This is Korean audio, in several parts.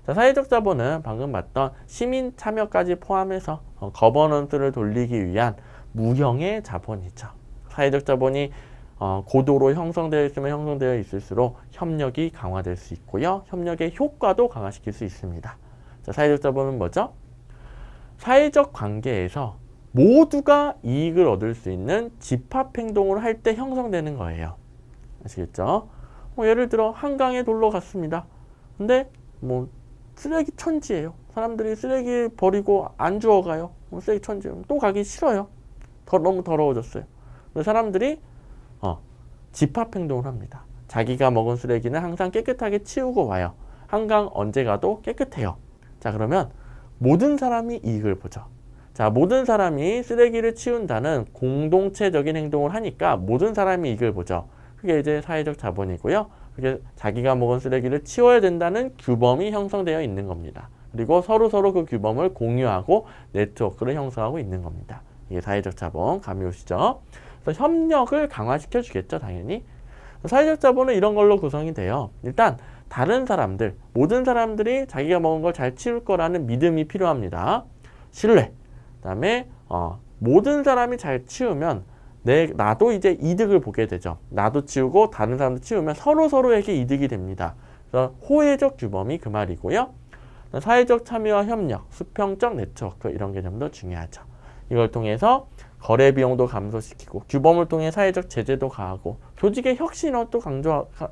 자, 사회적 자본은 방금 봤던 시민 참여까지 포함해서 거버넌스를 돌리기 위한 무형의 자본이죠. 사회적 자본이 고도로 형성되어 있으면 형성되어 있을수록 협력이 강화될 수 있고요. 협력의 효과도 강화시킬 수 있습니다. 자, 사회적 자본은 뭐죠? 사회적 관계에서 모두가 이익을 얻을 수 있는 집합행동을 할 때 형성되는 거예요. 아시겠죠? 예를 들어 한강에 놀러 갔습니다. 근데 쓰레기 천지예요. 사람들이 쓰레기 버리고 안 주워가요. 쓰레기 천지예요. 또 가기 싫어요. 너무 더러워졌어요. 사람들이 집합행동을 합니다. 자기가 먹은 쓰레기는 항상 깨끗하게 치우고 와요. 한강 언제 가도 깨끗해요. 자, 그러면 모든 사람이 이익을 보죠. 자, 모든 사람이 쓰레기를 치운다는 공동체적인 행동을 하니까 모든 사람이 이익을 보죠. 그게 이제 사회적 자본이고요. 그게 자기가 먹은 쓰레기를 치워야 된다는 규범이 형성되어 있는 겁니다. 그리고 서로 그 규범을 공유하고 네트워크를 형성하고 있는 겁니다. 이게 사회적 자본, 감이 오시죠? 그래서 협력을 강화시켜 주겠죠, 당연히. 사회적 자본은 이런 걸로 구성이 돼요. 일단 다른 사람들, 모든 사람들이 자기가 먹은 걸 잘 치울 거라는 믿음이 필요합니다. 신뢰. 그다음에 모든 사람이 잘 치우면 나도 이제 이득을 보게 되죠. 나도 치우고 다른 사람도 치우면 서로에게 이득이 됩니다. 그래서 호혜적 규범이 그 말이고요. 사회적 참여와 협력, 수평적 네트워크 이런 개념도 중요하죠. 이걸 통해서 거래 비용도 감소시키고 규범을 통해 사회적 제재도 가하고 조직의 혁신도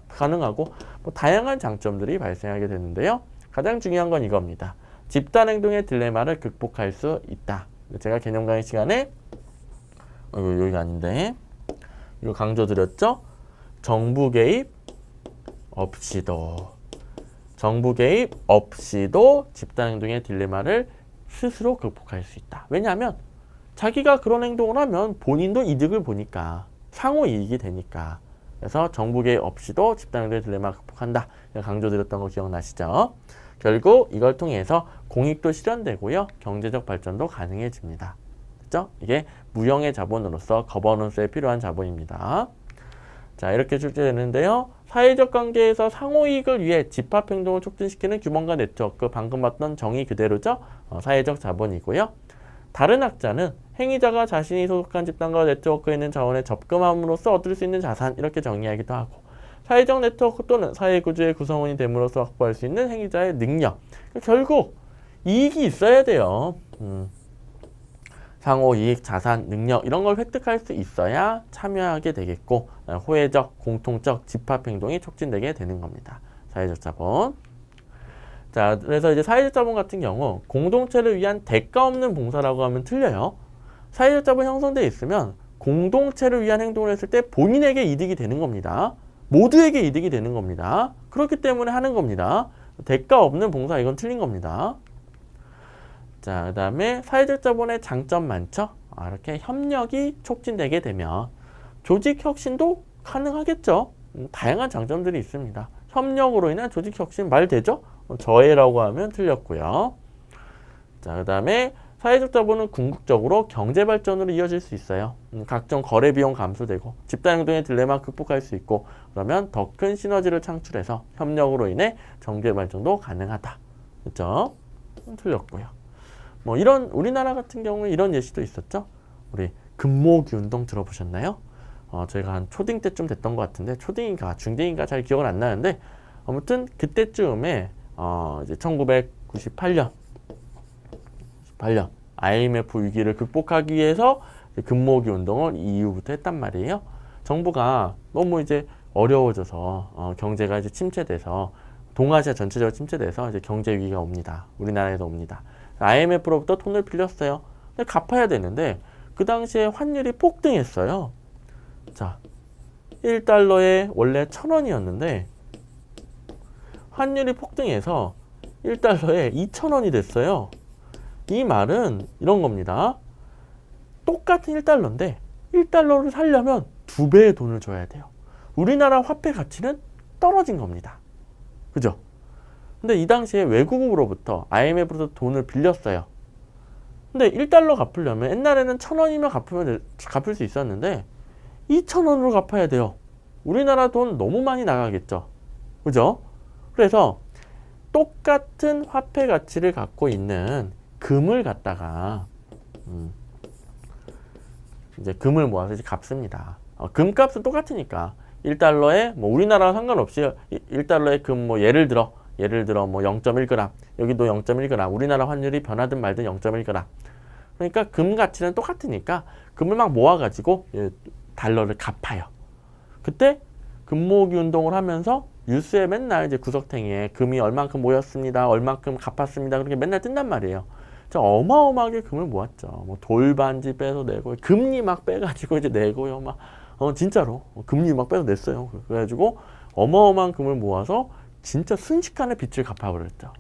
가능하고 다양한 장점들이 발생하게 되는데요. 가장 중요한 건 이겁니다. 집단 행동의 딜레마를 극복할 수 있다. 제가 개념 강의 시간에 여기가 아닌데 이거 강조드렸죠? 정부 개입 없이도 집단 행동의 딜레마를 스스로 극복할 수 있다. 왜냐하면 자기가 그런 행동을 하면 본인도 이득을 보니까 상호 이익이 되니까. 그래서 정부 개입 없이도 집단 행동의 딜레마 극복한다. 강조드렸던 거 기억나시죠? 결국 이걸 통해서 공익도 실현되고요. 경제적 발전도 가능해집니다. 그렇죠? 이게 무형의 자본으로서 거버넌스에 필요한 자본입니다. 자, 이렇게 출제되는데요. 사회적 관계에서 상호이익을 위해 집합행동을 촉진시키는 규범과 네트워크, 방금 봤던 정의 그대로죠. 사회적 자본이고요. 다른 학자는 행위자가 자신이 소속한 집단과 네트워크에 있는 자원에 접근함으로써 얻을 수 있는 자산 이렇게 정의하기도 하고, 사회적 네트워크 또는 사회구조의 구성원이 됨으로써 확보할 수 있는 행위자의 능력. 결국 이익이 있어야 돼요. 상호 이익, 자산, 능력 이런 걸 획득할 수 있어야 참여하게 되겠고 호혜적, 공통적 집합행동이 촉진되게 되는 겁니다. 사회적 자본. 자, 그래서 이제 사회적 자본 같은 경우 공동체를 위한 대가 없는 봉사라고 하면 틀려요. 사회적 자본 형성되어 있으면 공동체를 위한 행동을 했을 때 본인에게 이득이 되는 겁니다. 모두에게 이득이 되는 겁니다. 그렇기 때문에 하는 겁니다. 대가 없는 봉사 이건 틀린 겁니다. 자, 그 다음에 사회적 자본의 장점 많죠? 이렇게 협력이 촉진되게 되면 조직 혁신도 가능하겠죠? 다양한 장점들이 있습니다. 협력으로 인한 조직 혁신 말 되죠? 저해라고 하면 틀렸고요. 자, 그 다음에 사회적 자본은 궁극적으로 경제 발전으로 이어질 수 있어요. 각종 거래 비용 감소되고 집단 행동의 딜레마 극복할 수 있고 그러면 더 큰 시너지를 창출해서 협력으로 인해 경제 발전도 가능하다. 그렇죠? 틀렸고요. 이런 우리나라 같은 경우에 이런 예시도 있었죠. 우리 금모기 운동 들어보셨나요? 저희가 한 초딩 때쯤 됐던 것 같은데 초딩인가 중딩인가 잘 기억은 안 나는데 아무튼 그때쯤에 이제 1998년 IMF 위기를 극복하기 위해서 금모기 운동을 이 이후부터 했단 말이에요. 정부가 너무 이제 어려워져서 경제가 이제 침체돼서 동아시아 전체적으로 침체돼서 이제 경제 위기가 옵니다. 우리나라에도 옵니다. IMF로부터 돈을 빌렸어요. 근데 갚아야 되는데 그 당시에 환율이 폭등했어요. 자, 1달러에 원래 1,000원이었는데 환율이 폭등해서 1달러에 2,000원이 됐어요. 이 말은 이런 겁니다. 똑같은 1달러인데 1달러를 살려면 2배의 돈을 줘야 돼요. 우리나라 화폐 가치는 떨어진 겁니다. 그죠? 근데 이 당시에 외국으로부터 IMF로부터 돈을 빌렸어요. 근데 1달러 갚으려면 옛날에는 1,000원이면 갚을 수 있었는데 2,000원으로 갚아야 돼요. 우리나라 돈 너무 많이 나가겠죠. 그죠? 그래서 똑같은 화폐 가치를 갖고 있는 금을 갖다가 이제 금을 모아서 이제 값습니다. 금값은 똑같으니까 1달러에 뭐 우리나라와 상관없이 1달러에 금 뭐 예를 들어 뭐 0.1g, 여기도 0.1g, 우리나라 환율이 변하든 말든 0.1g. 그러니까 금 가치는 똑같으니까 금을 막 모아가지고 달러를 갚아요. 그때 금 모으기 운동을 하면서 뉴스에 맨날 이제 구석탱이에 금이 얼만큼 모였습니다, 얼만큼 갚았습니다, 그렇게 맨날 뜬단 말이에요. 어마어마하게 금을 모았죠. 뭐 돌반지 빼서 내고, 금리 막 빼가지고 이제 내고요. 막 진짜로 금리 막 빼서 냈어요. 그래가지고 어마어마한 금을 모아서 진짜 순식간에 빚을 갚아버렸죠.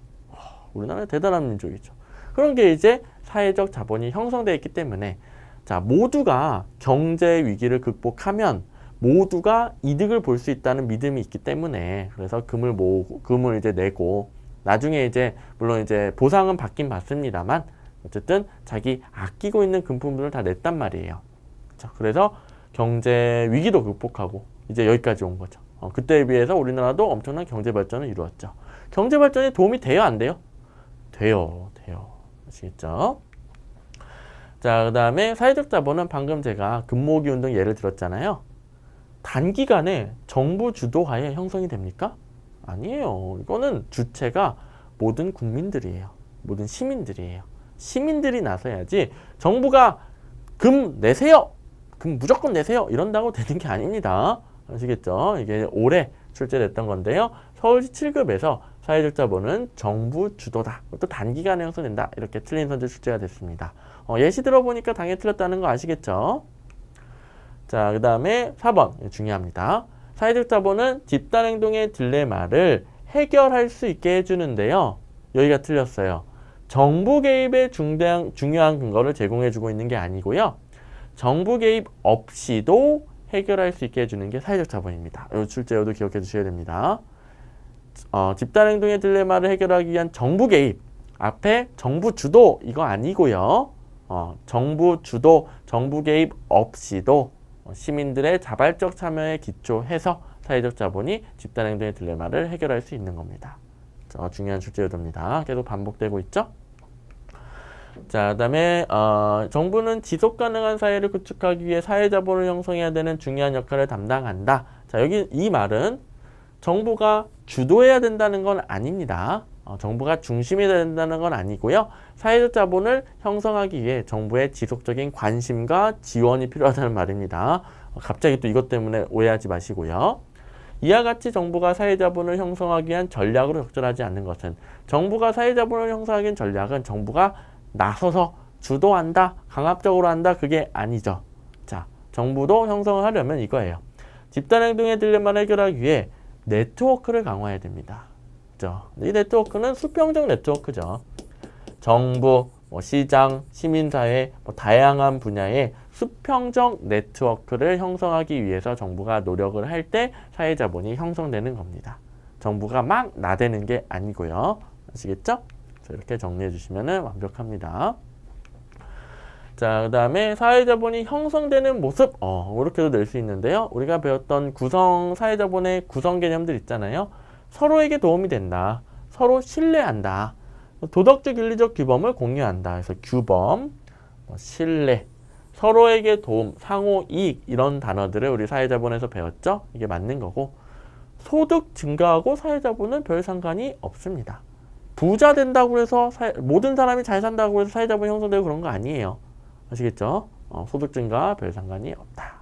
우리나라 대단한 민족이죠. 그런 게 이제 사회적 자본이 형성되어 있기 때문에, 자, 모두가 경제 위기를 극복하면 모두가 이득을 볼 수 있다는 믿음이 있기 때문에, 그래서 금을 모으고 금을 이제 내고, 나중에 이제 물론 이제 보상은 받긴 받습니다만 어쨌든 자기 아끼고 있는 금품들을 다 냈단 말이에요. 자, 그래서 경제 위기도 극복하고 이제 여기까지 온 거죠. 그때에 비해서 우리나라도 엄청난 경제 발전을 이루었죠. 경제 발전에 도움이 돼요, 안 돼요? 돼요. 아시겠죠? 자, 그 다음에 사회적 자본은 방금 제가 금 모으기 운동 예를 들었잖아요. 단기간에 정부 주도하에 형성이 됩니까? 아니에요. 이거는 주체가 모든 국민들이에요. 모든 시민들이에요. 시민들이 나서야지 정부가 금 내세요, 금 무조건 내세요 이런다고 되는 게 아닙니다. 아시겠죠? 이게 올해 출제됐던 건데요. 서울시 7급에서 사회적 자본은 정부 주도다, 또 단기간에 형성된다, 이렇게 틀린 선제 출제가 됐습니다. 예시 들어보니까 당연히 틀렸다는 거 아시겠죠? 자, 그 다음에 4번 중요합니다. 사회적 자본은 집단행동의 딜레마를 해결할 수 있게 해주는데요. 여기가 틀렸어요. 정부 개입의 중요한 근거를 제공해주고 있는 게 아니고요. 정부 개입 없이도 해결할 수 있게 해주는 게 사회적 자본입니다. 이 출제여도 기억해 주셔야 됩니다. 집단행동의 딜레마를 해결하기 위한 정부 개입, 앞에 정부 주도 이거 아니고요. 정부 주도, 정부 개입 없이도 시민들의 자발적 참여에 기초해서 사회적 자본이 집단행동의 딜레마를 해결할 수 있는 겁니다. 중요한 출제요도입니다. 계속 반복되고 있죠. 자, 그 다음에 정부는 지속가능한 사회를 구축하기 위해 사회자본을 형성해야 되는 중요한 역할을 담당한다. 자, 여기 이 말은 정부가 주도해야 된다는 건 아닙니다. 정부가 중심이 된다는 건 아니고요. 사회적 자본을 형성하기 위해 정부의 지속적인 관심과 지원이 필요하다는 말입니다. 갑자기 또 이것 때문에 오해하지 마시고요. 이와 같이 정부가 사회자본을 형성하기 위한 전략으로 적절하지 않는 것은, 정부가 사회자본을 형성하기 위한 전략은 정부가 나서서 주도한다, 강압적으로 한다, 그게 아니죠. 자, 정부도 형성을 하려면 이거예요. 집단행동의 딜레마를 해결하기 위해 네트워크를 강화해야 됩니다. 그죠? 이 네트워크는 수평적 네트워크죠. 정부, 시장, 시민사회, 다양한 분야의 수평적 네트워크를 형성하기 위해서 정부가 노력을 할 때 사회자본이 형성되는 겁니다. 정부가 막 나대는 게 아니고요. 아시겠죠? 이렇게 정리해 주시면 완벽합니다. 자, 그 다음에 사회자본이 형성되는 모습, 이렇게도 낼 수 있는데요. 우리가 배웠던 사회자본의 구성 개념들 있잖아요. 서로에게 도움이 된다, 서로 신뢰한다, 도덕적 윤리적 규범을 공유한다. 그래서 규범, 신뢰, 서로에게 도움, 상호 이익, 이런 단어들을 우리 사회자본에서 배웠죠. 이게 맞는 거고, 소득 증가하고 사회자본은 별 상관이 없습니다. 부자 된다고 해서 모든 사람이 잘 산다고 해서 사회자본이 형성되고 그런 거 아니에요. 아시겠죠? 소득 증가 별 상관이 없다.